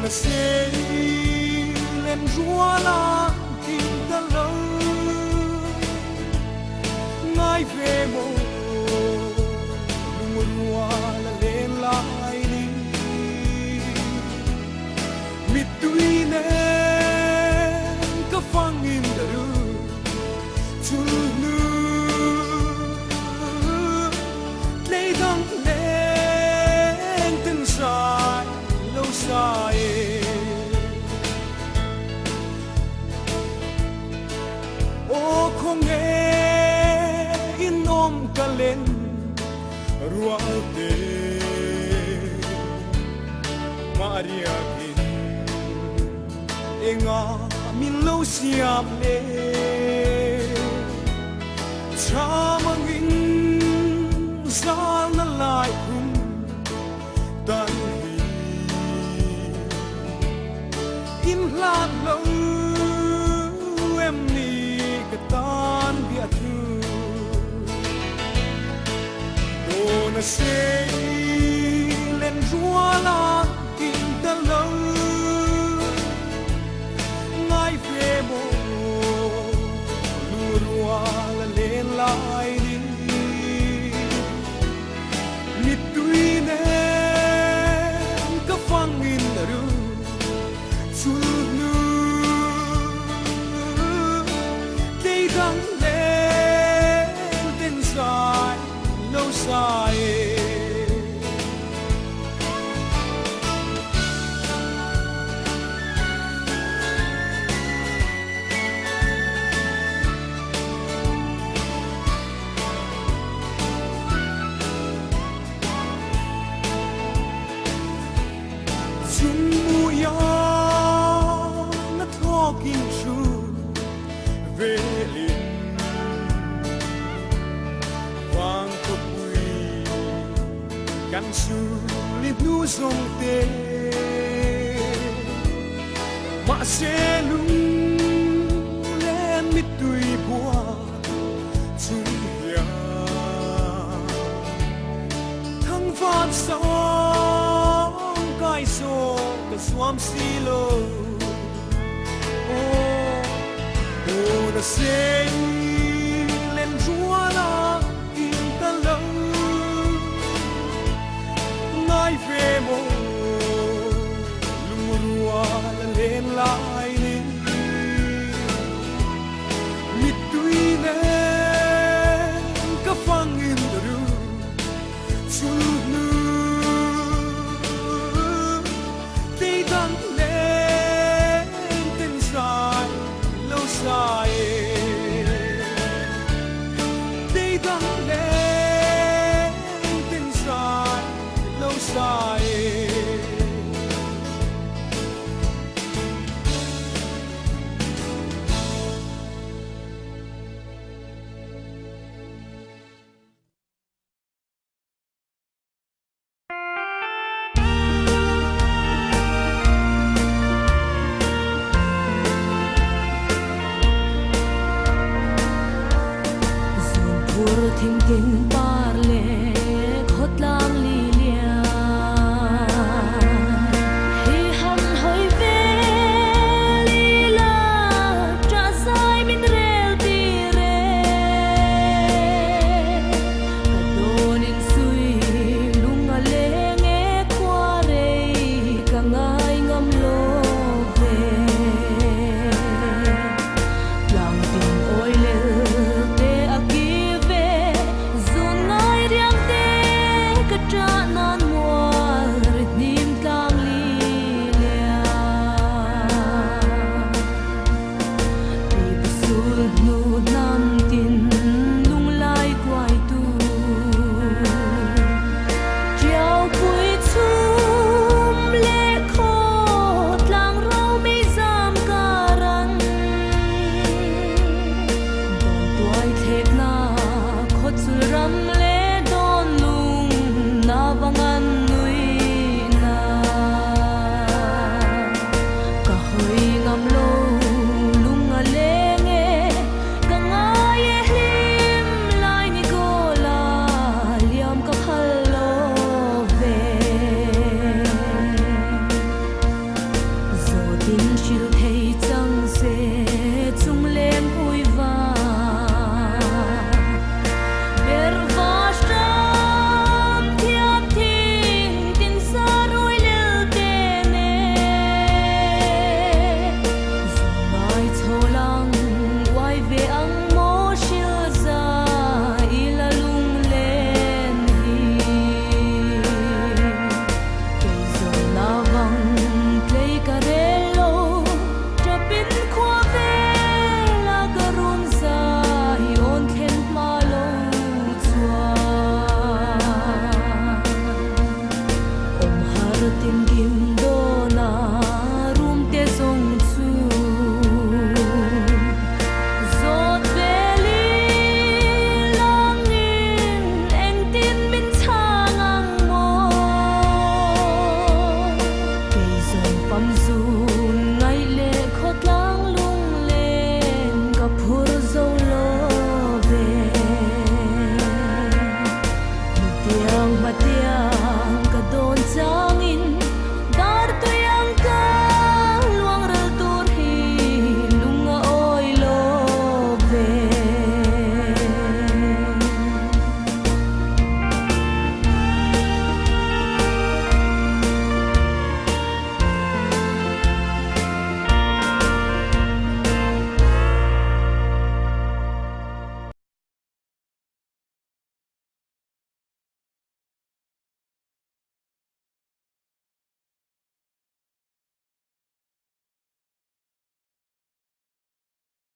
na se len rua la tin ta lo ngai ve mo lung rua la len lai ni mit tui ne ka fang in da ru chu nu lei dang len tin sai lo sai o không nghe in nom ka len rua te maria kin enga min lo siam le cha mangin sa na lai kum tan hi in la lo em ni ka tan bia thu do na se len rua la tin ta lo ngai fe mo lu rua la len lai ni mit tui ne ka fang in ru chu nu dei dang len tin sai lo sai kinh su về liền vang khóc quỳ căn su lip nu sông tê mà sẽ lung lên mít tùy bùa chung ya thăng phát sóng cái số cái swam silo na se len rua la tin ta lo ngai ve mo lung rua la len lai ni mit tui ne ka fang in ru chu nu dei dang len tin sai lo sai dei dang len tin sai lo sai thình thình ba